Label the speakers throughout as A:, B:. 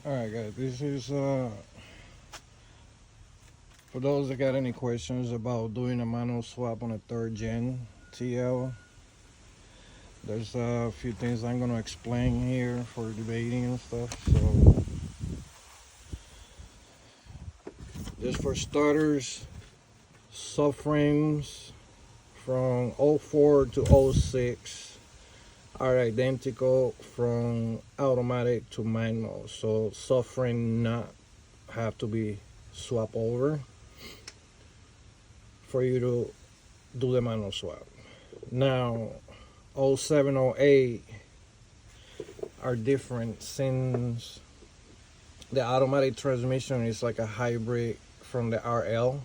A: Alright guys, this is for those that got any questions about doing a manual swap on a 3rd gen TL. There's a few things I'm going to explain here for debating and stuff. So just for starters, subframes from 04 to 06 are identical from automatic to manual, so subframe not have to be swapped over for you to do the manual swap. Now 07, 08 are different since the automatic transmission is like a hybrid from the RL,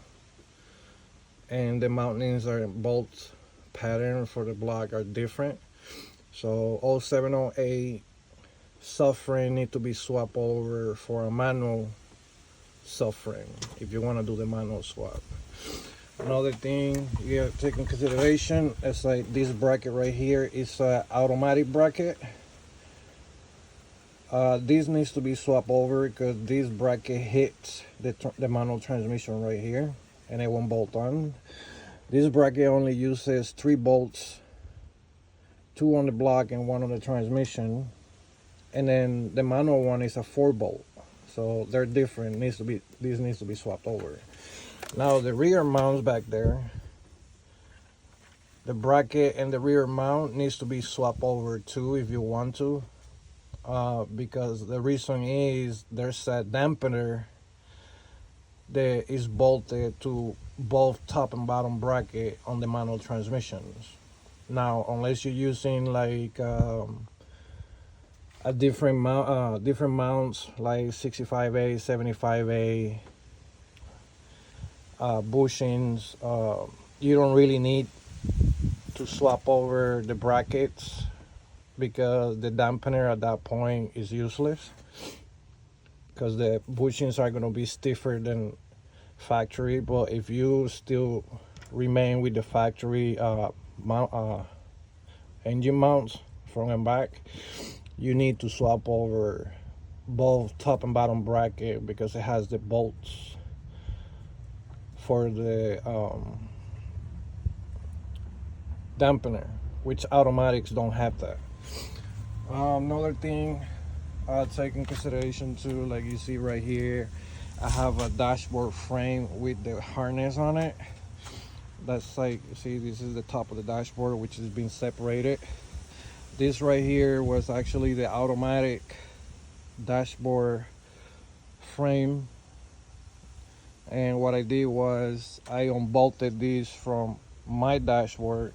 A: and the mountings are bolt pattern for the block are different. So 07, 08 subframe need to be swapped over for a manual subframe if you want to do the manual swap. Another thing you have to take in consideration is like this bracket right here is an automatic bracket. This needs to be swapped over because this bracket hits the manual transmission right here and it won't bolt on. This bracket only uses 3 bolts, 2 on the block and 1 on the transmission, and then the manual one is a 4 bolt, so they're different. This needs to be swapped over. Now the rear mounts back there, the bracket and the rear mount needs to be swapped over too if you want to, because the reason is there's a dampener that is bolted to both top and bottom bracket on the manual transmissions. Now unless you're using like a different mounts like 65A, 75A, bushings, you don't really need to swap over the brackets because the dampener at that point is useless, because the bushings are going to be stiffer than factory. But if you still remain with the factory engine mounts front and back, you need to swap over both top and bottom bracket because it has the bolts for the dampener, which automatics don't have that. Another thing take in consideration too, like you see right here, I have a dashboard frame with the harness on it. That's like, see, this is the top of the dashboard, which has been separated. This right here was actually the automatic dashboard frame, and what I did was I unbolted these from my dashboard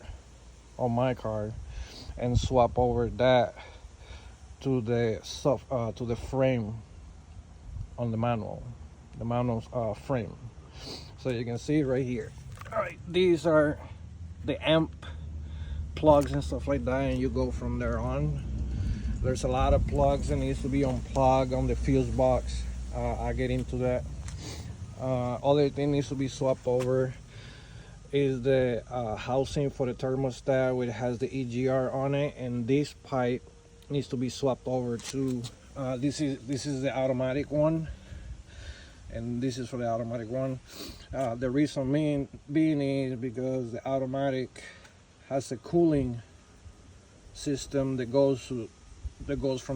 A: on my car and swap over that to the frame on the manual frame. So you can see right here. All right, these are the amp plugs and stuff like that, and you go from there on. There's a lot of plugs that needs to be unplugged on the fuse box. I get into that. Other thing needs to be swapped over is the housing for the thermostat, which has the EGR on it, and this pipe needs to be swapped over to this is the automatic one, and this is for the automatic one. The reason being is because the automatic has a cooling system that goes from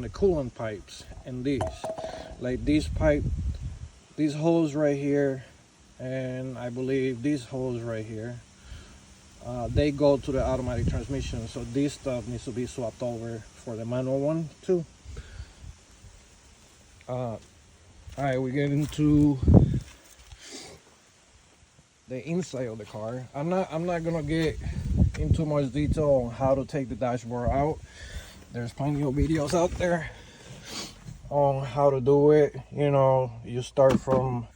A: the coolant pipes, and this pipe, these holes right here, and I believe these holes right here, they go to the automatic transmission, so this stuff needs to be swapped over for the manual one too. All right, we get into the inside of the car. I'm not gonna get into much detail on how to take the dashboard out. There's plenty of videos out there on how to do it. You know, you start from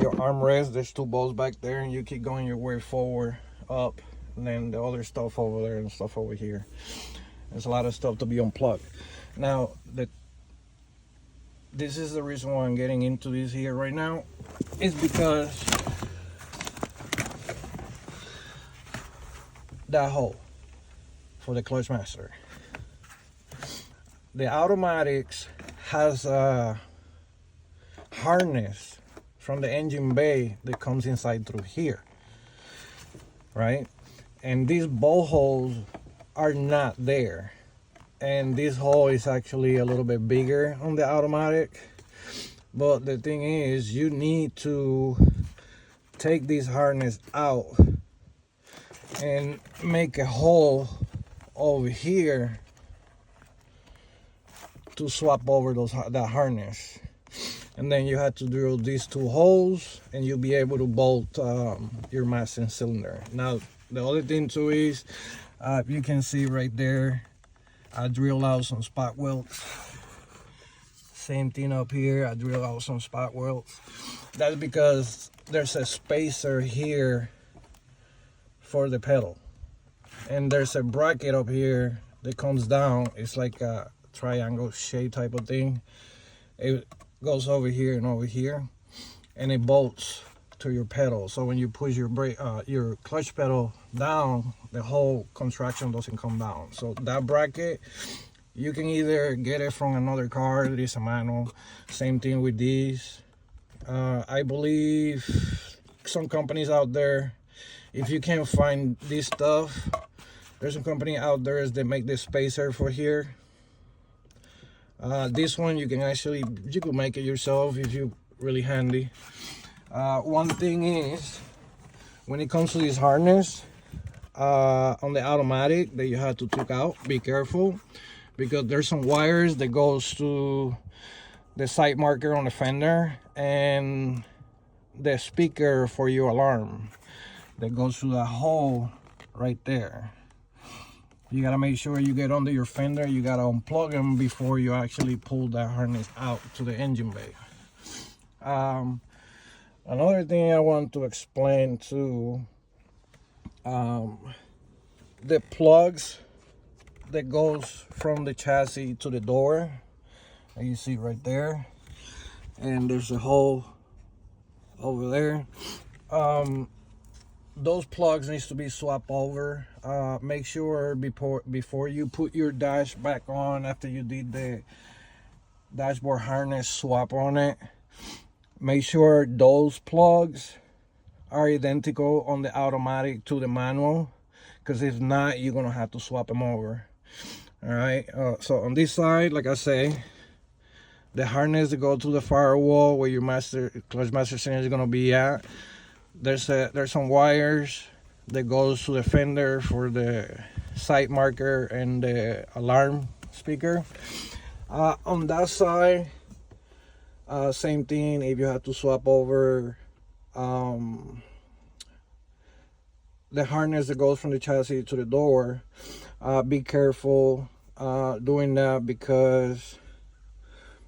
A: your armrest, there's 2 bolts back there, and you keep going your way forward up, and then the other stuff over there and stuff over here. There's a lot of stuff to be unplugged. Now this is the reason why I'm getting into this here right now, is because that hole for the clutch master, the automatics has a harness from the engine bay that comes inside through here, right? And these bolt holes are not there, and this hole is actually a little bit bigger on the automatic. But the thing is, you need to take this harness out and make a hole over here to swap over that harness. And then you have to drill these two holes and you'll be able to bolt your mastering cylinder. Now the other thing too is, you can see right there, I drilled out some spot welds. Same thing up here, I drilled out some spot welds. That's because there's a spacer here for the pedal, and there's a bracket up here that comes down. It's like a triangle shape type of thing. It goes over here and over here, and it bolts to your pedal. So when you push your brake, your clutch pedal down, the whole contraction doesn't come down. So that bracket, you can either get it from another car. It is a manual. Same thing with these. I believe some companies out there, if you can't find this stuff, there's a company out there that make this spacer for here. This one you could make it yourself if you're really handy. One thing is, when it comes to this harness on the automatic that you have to take out, be careful, because there's some wires that goes to the sight marker on the fender and the speaker for your alarm that goes through that hole right there. You gotta make sure you get under your fender. You gotta unplug them before you actually pull that harness out to the engine bay. Another thing I want to explain too, the plugs that goes from the chassis to the door, that you see right there, and there's a hole over there. Those plugs needs to be swapped over. Make sure before you put your dash back on, after you did the dashboard harness swap on it, make sure those plugs are identical on the automatic to the manual, because if not, you're gonna have to swap them over. All right, so on this side, like I say, the harness that go to the firewall where your clutch master cylinder is gonna be at, there's some wires that goes to the fender for the sight marker and the alarm speaker. On that side, same thing. If you have to swap over the harness that goes from the chassis to the door, be careful doing that, because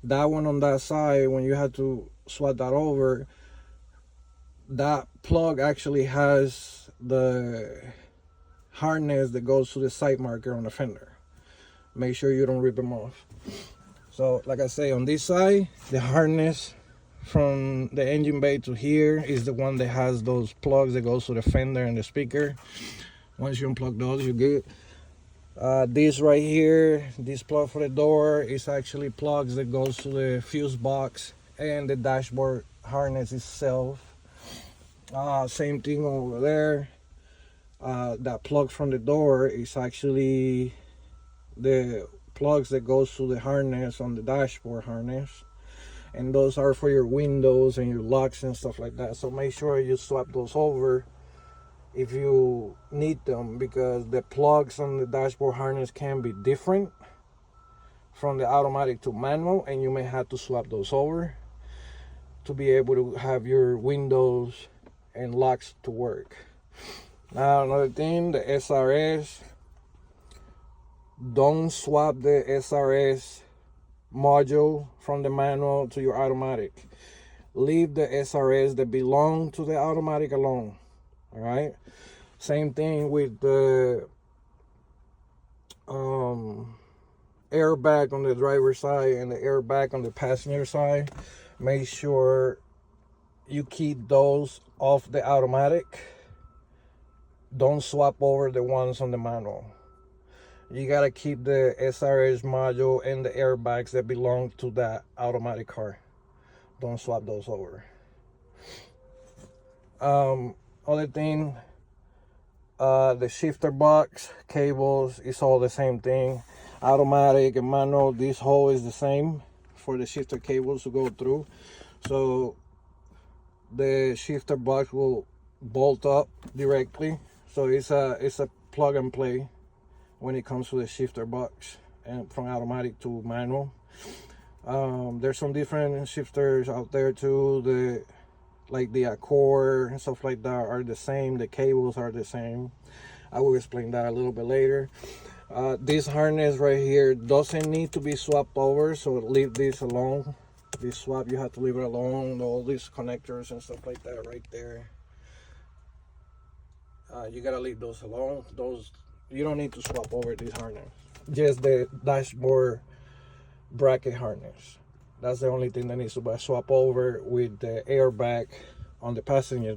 A: that one on that side, when you have to swap that over, that plug actually has the harness that goes to the sight marker on the fender. Make sure you don't rip them off. So like I say, on this side, the harness from the engine bay to here is the one that has those plugs that goes to the fender and the speaker. Once you unplug those, you're good. This right here, this plug for the door, is actually plugs that goes to the fuse box and the dashboard harness itself. Same thing over there. That plug from the door is actually the plugs that goes to the harness on the dashboard harness, and those are for your windows and your locks and stuff like that. So make sure you swap those over if you need them, because the plugs on the dashboard harness can be different from the automatic to manual, and you may have to swap those over to be able to have your windows and locks to work. Now another thing, the SRS, don't swap the SRS module from the manual to your automatic. Leave the SRS that belong to the automatic alone. All right, same thing with the airbag on the driver's side and the airbag on the passenger side. Make sure you keep those off the automatic. Don't swap over the ones on the manual. you gotta keep the SRS module and the airbags that belong to that automatic car. Don't swap those over. Other thing, the shifter box cables is all the same thing. Automatic and manual, this hole is the same for the shifter cables to go through. So the shifter box will bolt up directly. So it's a plug and play when it comes to the shifter box, and from automatic to manual. There's some different shifters out there too. Like the Accord and stuff like that are the same. The cables are the same. I will explain that a little bit later. This harness right here doesn't need to be swapped over, so leave this alone. This swap, you have to leave it alone. All these connectors and stuff like that right there, you gotta leave those alone. Those, you don't need to swap over this harness. Just the dashboard bracket harness. That's the only thing that needs to be swapped over, with the airbag on the passenger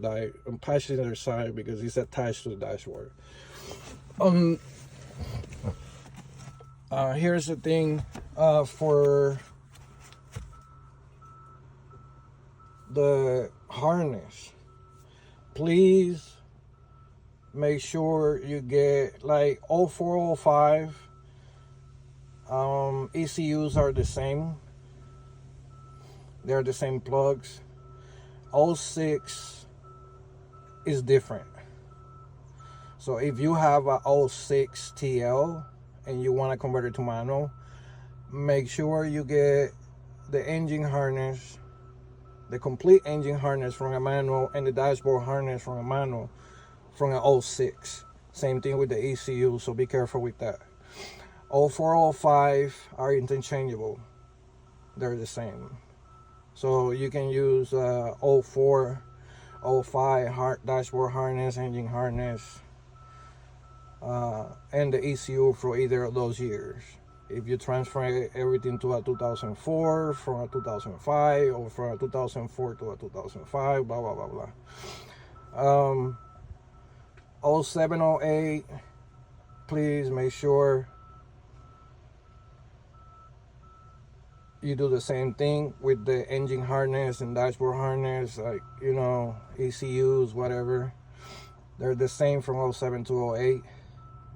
A: side, because it's attached to the dashboard. Here's the thing, for the harness, please make sure you get like 0405. ECUs are the same. They're the same plugs. 06 is different. So if you have a 06 TL and you want to convert it to manual, make sure you get the engine harness, the complete engine harness from a manual, and the dashboard harness from a manual from an 06. Same thing with the ECU, so be careful with that. 0405 are interchangeable. They're the same. So you can use 04, 05 dashboard harness, engine harness, and the ECU for either of those years. If you transfer everything to a 2004 from a 2005, or from a 2004 to a 2005, blah, blah, blah, blah. 0708, please make sure you do the same thing with the engine harness and dashboard harness, like, you know, ECUs, whatever. They're the same from 07 to 08,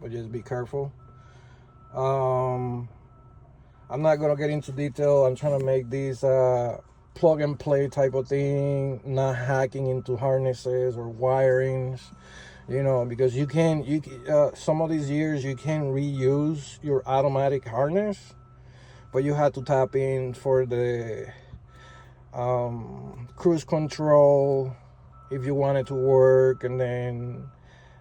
A: but just be careful. I'm not gonna get into detail. I'm trying to make these plug and play type of thing, not hacking into harnesses or wirings, you know, because you can some of these years you can reuse your automatic harness, but you have to tap in for the cruise control if you want it to work, and then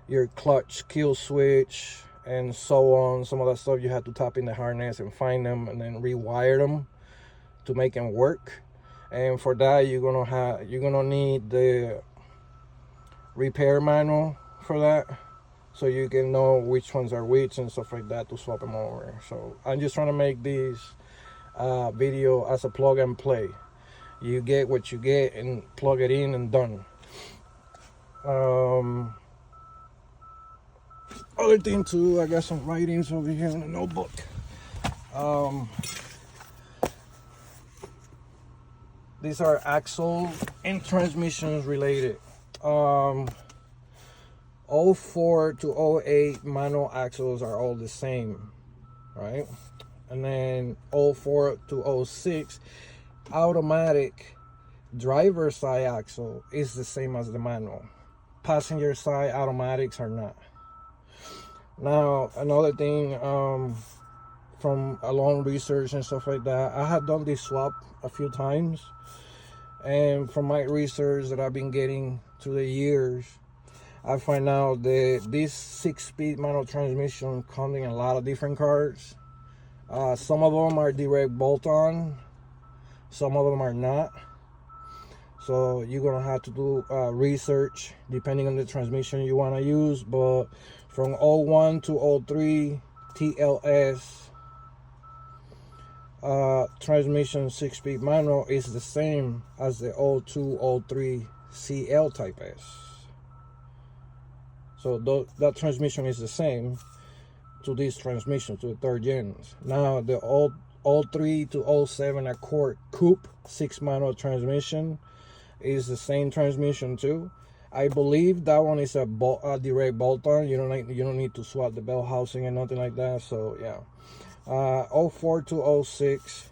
A: your clutch kill switch and so on. Some of that stuff you have to tap in the harness and find them and then rewire them to make them work. And for that, you're gonna need the repair manual for that, so you can know which ones are which and stuff like that to swap them over. So I'm just trying to make these video as a plug and play. You get what you get and plug it in and done. Other thing too, I got some writings over here in the notebook. These are axle and transmissions related. 04 to 08 manual axles are all the same, right? And then 04 to 06 automatic driver side axle is the same as the manual. Passenger side automatics are not. Now, another thing, from a long research and stuff like that, I have done this swap a few times, and from my research that I've been getting through the years, I find out that this 6-speed manual transmission comes in a lot of different cars. Some of them are direct bolt-on, some of them are not. So you're gonna have to do research depending on the transmission you want to use. But from 01 to 03 TLS transmission 6-speed manual is the same as the 02 03 CL Type S. So that transmission is the same. to this transmission, to the third gens. Now the old 03 to 07 Accord Coupe 6 manual transmission is the same transmission too. I believe that one is a direct bolt-on. You don't need to swap the bell housing and nothing like that. So yeah, 04 to 06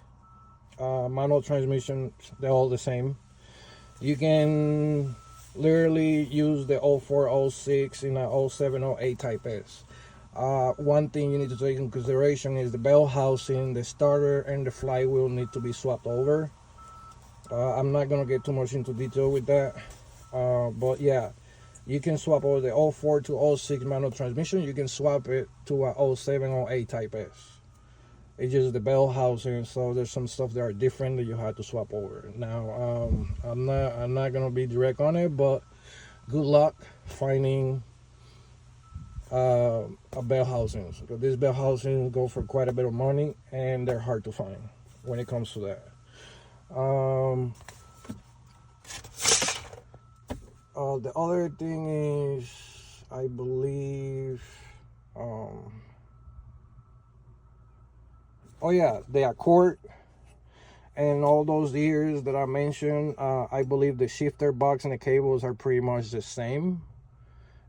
A: manual transmission, they're all the same. You can literally use the 04 06 in a 07 08 Type S. One thing you need to take into consideration is the bell housing, the starter, and the flywheel need to be swapped over. I'm not gonna get too much into detail with that, but yeah, you can swap over the 04 to 06 manual transmission. You can swap it to a 07 08 Type S. It's just the bell housing, so there's some stuff that are different that you have to swap over. Now, I'm not gonna be direct on it, but good luck finding a bell housing, because these bell housings go for quite a bit of money and they're hard to find when it comes to that. The other thing is, I believe, oh yeah, the Accord and all those years that I mentioned, I believe the shifter box and the cables are pretty much the same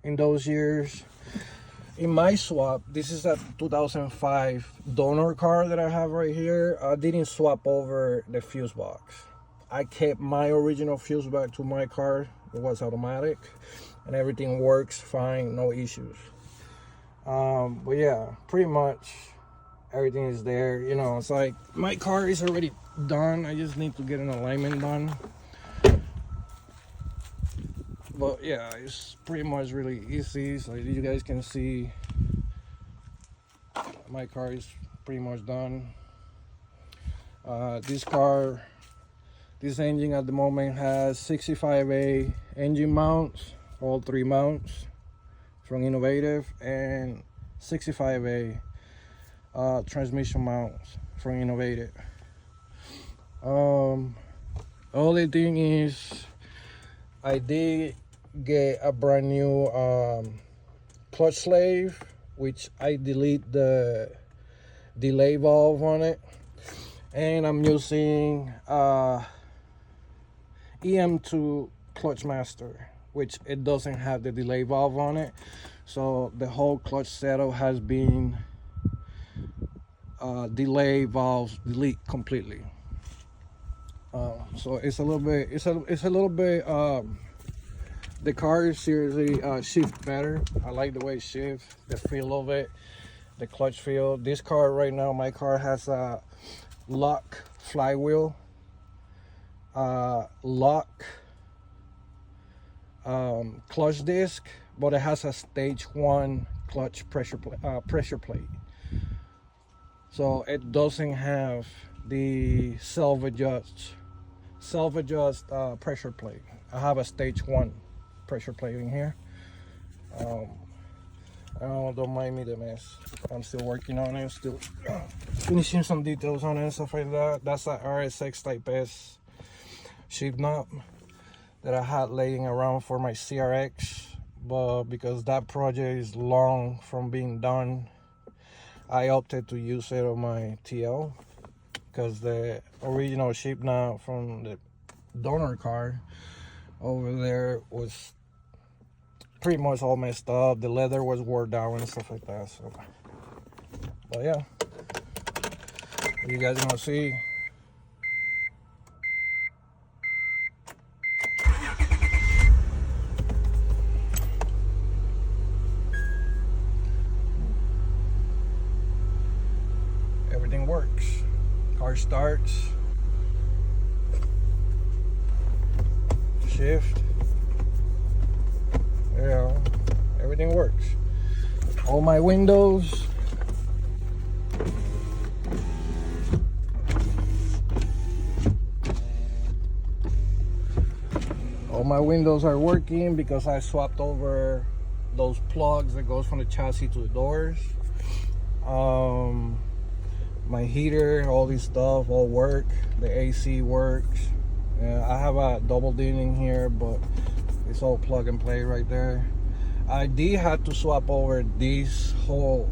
A: in those years. In my swap, this is a 2005 donor car that I have right here. I didn't swap over the fuse box. I kept my original fuse box to my car. It was automatic and everything works fine, no issues. But yeah, pretty much everything is there. You know, it's like my car is already done. I just need to get an alignment done. But yeah, it's pretty much really easy. So you guys can see my car is pretty much done. This engine at the moment has 65A engine mounts, all 3 mounts from Innovative, and 65A transmission mounts from Innovative. Only thing is, I did get a brand new clutch slave, which I delete the delay valve on it, and I'm using EM2 clutch master, which it doesn't have the delay valve on it, so the whole clutch setup has been delay valves delete completely. So it's a little bit the car is seriously shift better. I like the way it shifts, the feel of it, the clutch feel. This car right now, my car has a lock flywheel, lock clutch disc, but it has a stage 1 clutch pressure plate. So it doesn't have the self-adjust pressure plate. I have a stage 1 pressure plate in here. Don't mind me the mess. I'm still working on it, still finishing some details on it and stuff like that. That's a RSX Type S shift knob that I had laying around for my CRX, but because that project is long from being done, I opted to use it on my TL, because the original shift knob from the donor car over there was pretty much all messed up. The leather was wore down and stuff like that. So, but yeah, you guys gonna see. Everything works. Car starts. Shift. Yeah, everything works. All my windows. All my windows are working because I swapped over those plugs that goes from the chassis to the doors. My heater, all this stuff all work. The AC works. I have a double din in here, but it's all plug and play right there. I did have to swap over this whole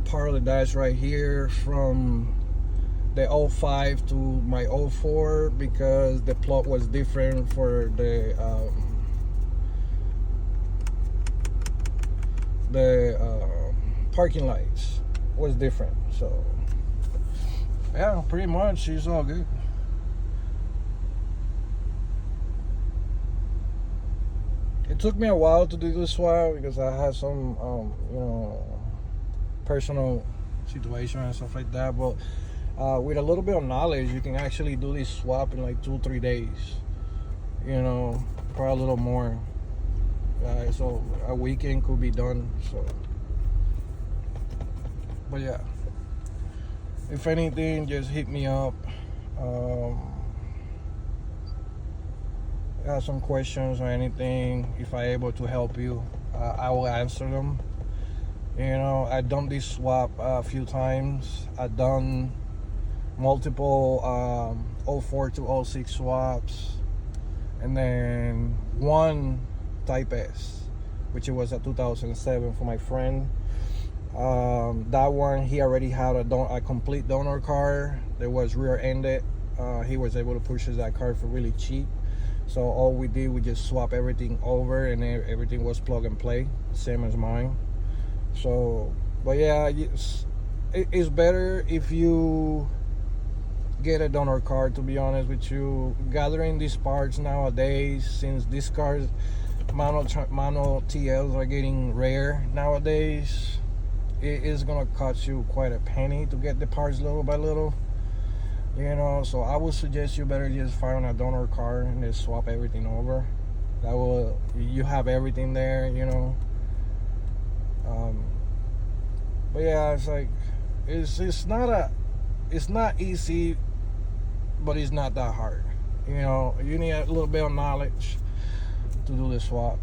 A: part of the dash right here from the 05 to my 04 because the plug was different for the parking lights was different. So yeah, pretty much it's all good. It took me a while to do this swap because I had some you know, personal situation and stuff like that, but with a little bit of knowledge you can actually do this swap in like 2-3 days, you know, probably a little more. So a weekend could be done. So but yeah, if anything, just hit me up. Have some questions or anything. If I'm able to help you, I will answer them. You know, I've done this swap a few times. I've done multiple 04 to 06 swaps, and then one Type S, which it was a 2007 for my friend. That one, he already had a complete donor car that was rear-ended. He was able to purchase that car for really cheap. So all we did, we just swap everything over, and everything was plug and play, same as mine. So, but yeah, it's better if you get a donor car, to be honest with you. Gathering these parts nowadays, since these cars, manual TLs are getting rare nowadays, it is gonna cost you quite a penny to get the parts little by little, you know. So I would suggest you better just find a donor car and just swap everything over. That will, you have everything there, you know. But yeah, it's like it's not easy, but it's not that hard, you know. You need a little bit of knowledge to do this swap,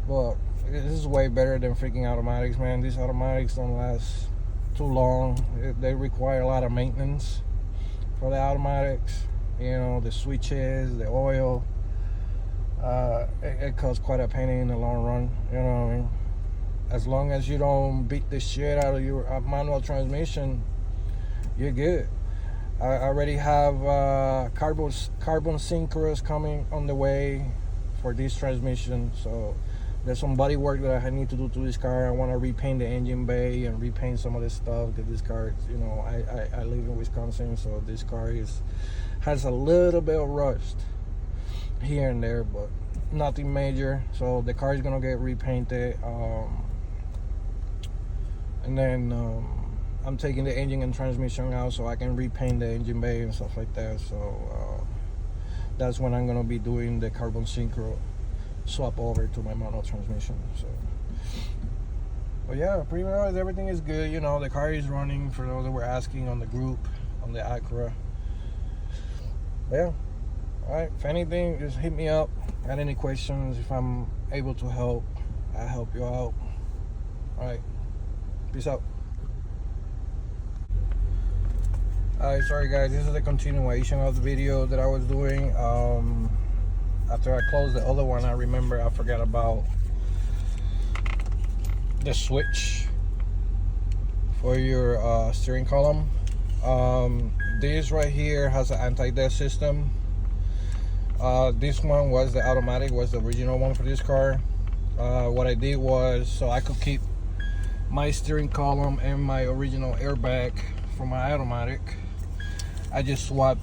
A: but this is way better than freaking automatics, man. These automatics don't last too long. They require a lot of maintenance for the automatics, you know, the switches, the oil. It costs quite a penny in the long run, you know what I mean? As long as you don't beat the shit out of your manual transmission, you're good. I already have carbon synchros coming on the way for this transmission. So there's some body work that I need to do to this car. I want to repaint the engine bay and repaint some of this stuff, because this car, you know, I live in Wisconsin, so this car has a little bit of rust here and there, but nothing major. So the car is gonna get repainted, and then I'm taking the engine and transmission out so I can repaint the engine bay and stuff like that. So that's when I'm gonna be doing the carbon synchro swap over to my manual transmission. So, but yeah, pretty much everything is good. You know, the car is running, for those that were asking on the group, on the Acura. But yeah, all right, if anything, just hit me up. Got any questions? If I'm able to help, I'll help you out. All right, peace out. Alright, sorry guys, this is the continuation of the video that I was doing. After I closed the other one, I remember I forgot about the switch for your steering column. This right here has an anti-death system. This one was the automatic, was the original one for this car. What I did was, so I could keep my steering column and my original airbag for my automatic, I just swapped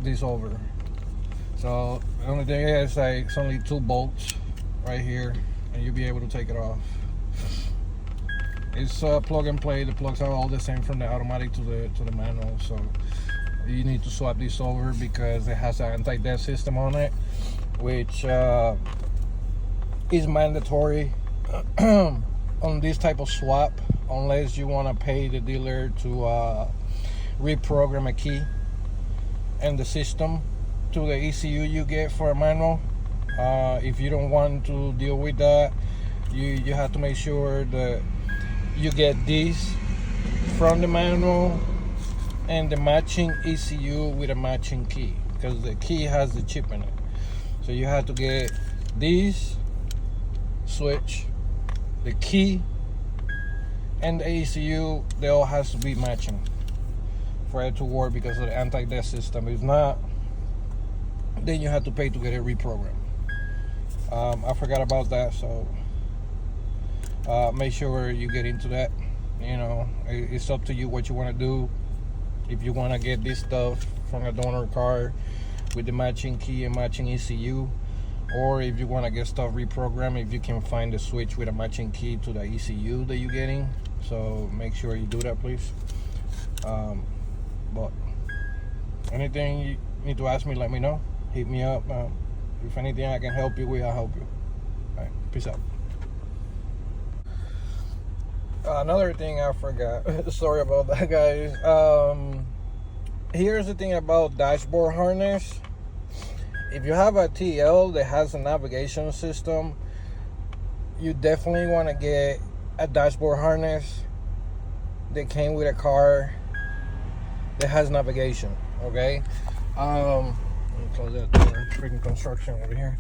A: this over. So the only thing is, like, it's only 2 bolts right here, and you'll be able to take it off. It's plug and play. The plugs are all the same from the automatic to the manual. So you need to swap this over because it has an anti-death system on it, which is mandatory on this type of swap, unless you want to pay the dealer to reprogram a key and the system to the ECU you get for a manual. If you don't want to deal with that, you have to make sure that you get this from the manual and the matching ECU with a matching key, because the key has the chip in it. So you have to get this switch, the key, and the ECU, they all has to be matching for it to work because of the anti-death system. If not, then you have to pay to get it reprogrammed. I forgot about that, so make sure you get into that. You know, it's up to you what you want to do. If you want to get this stuff from a donor car with the matching key and matching ECU, or if you want to get stuff reprogrammed, if you can find a switch with a matching key to the ECU that you're getting. So make sure you do that, please. But anything you need to ask me, let me know. Hit me up. If anything I can help you with, I'll help you. All right, peace out. Another thing I forgot. Sorry about that, guys. Here's the thing about dashboard harness. If you have a TL that has a navigation system, you definitely want to get a dashboard harness that came with a car that has navigation. Okay. Let me close that door. Freaking construction over here.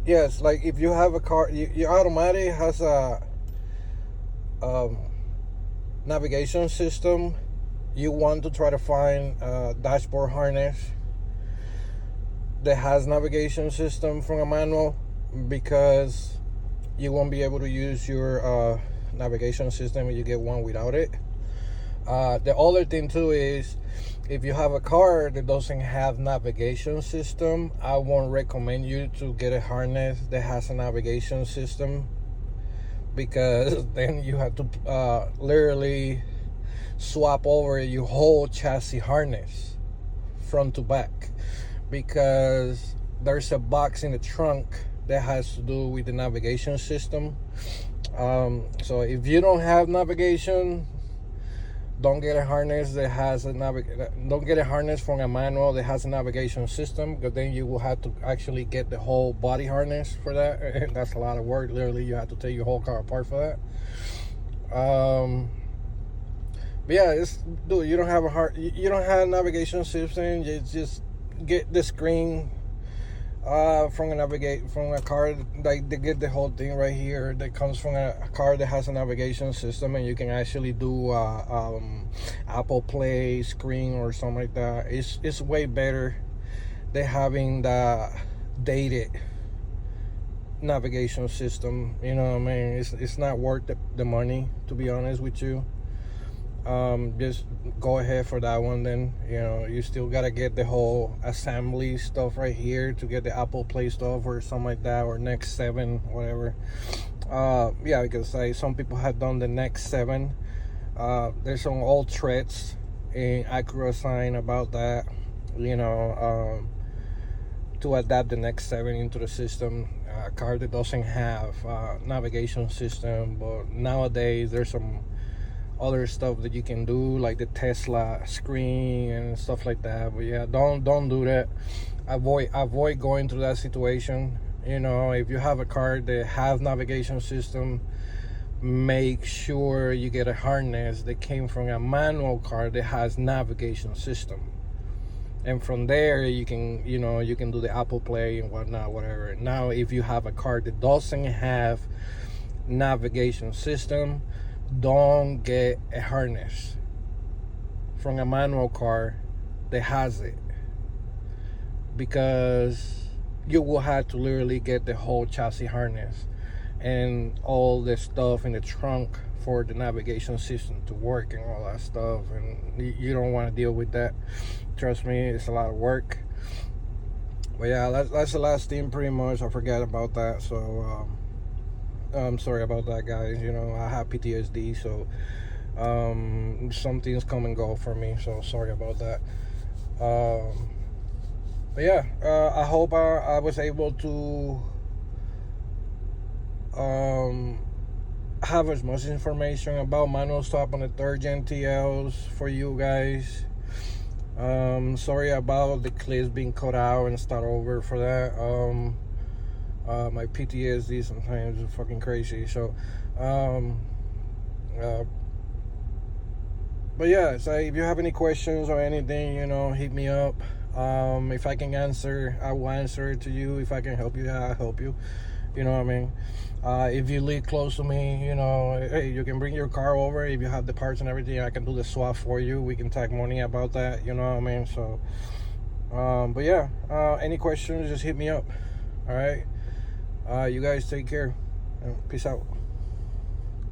A: Yes, like if you have a car, your automatic has a navigation system. You want to try to find a dashboard harness that has navigation system from a manual, because you won't be able to use your navigation system if you get one without it. The other thing too is, if you have a car that doesn't have navigation system, I won't recommend you to get a harness that has a navigation system, because then you have to literally swap over your whole chassis harness front to back, because there's a box in the trunk that has to do with the navigation system. So if you don't have navigation, don't get a harness that has a don't get a harness from a manual that has a navigation system, because then you will have to actually get the whole body harness for that. That's a lot of work. Literally, you have to take your whole car apart for that. But yeah, dude, you don't have you don't have a navigation system. You just get the screen from a car. Like, they get the whole thing right here that comes from a car that has a navigation system, and you can actually do Apple Play screen or something like that. It's way better than having the dated navigation system. You know what I mean? It's not worth the money, to be honest with you. Just go ahead for that one. Then, you know, you still gotta get the whole assembly stuff right here to get the Apple Play stuff or something like that, or Next 7, whatever. Yeah, because some people have done the Next 7. There's some old threads in AccuResign about that, you know, to adapt the Next 7 into the system. A car that doesn't have navigation system. But nowadays there's some other stuff that you can do, like the Tesla screen and stuff like that. But yeah, don't do that. Avoid going through that situation. You know, if you have a car that has navigation system, make sure you get a harness that came from a manual car that has navigation system, and from there you can, you know, you can do the Apple Play and whatnot, whatever. Now, if you have a car that doesn't have navigation system, don't get a harness from a manual car that has it, because you will have to literally get the whole chassis harness and all the stuff in the trunk for the navigation system to work and all that stuff, and you don't want to deal with that. Trust me, it's a lot of work. But yeah, that's the last thing pretty much. I forgot about that, so I'm sorry about that, guys. You know, I have PTSD, so some things come and go for me, so sorry about that. But yeah, I hope I was able to have as much information about manual stop on the 3rd gen TLs for you guys. Sorry about the clips being cut out and start over for that. My PTSD sometimes is fucking crazy. So, but yeah, so if you have any questions or anything, you know, hit me up. If I can answer, I will answer it to you. If I can help you, I'll help you. You know what I mean? If you live close to me, you know, hey, you can bring your car over. If you have the parts and everything, I can do the swap for you. We can talk money about that. You know what I mean? So, but yeah, any questions, just hit me up. All right. You guys take care. Peace out.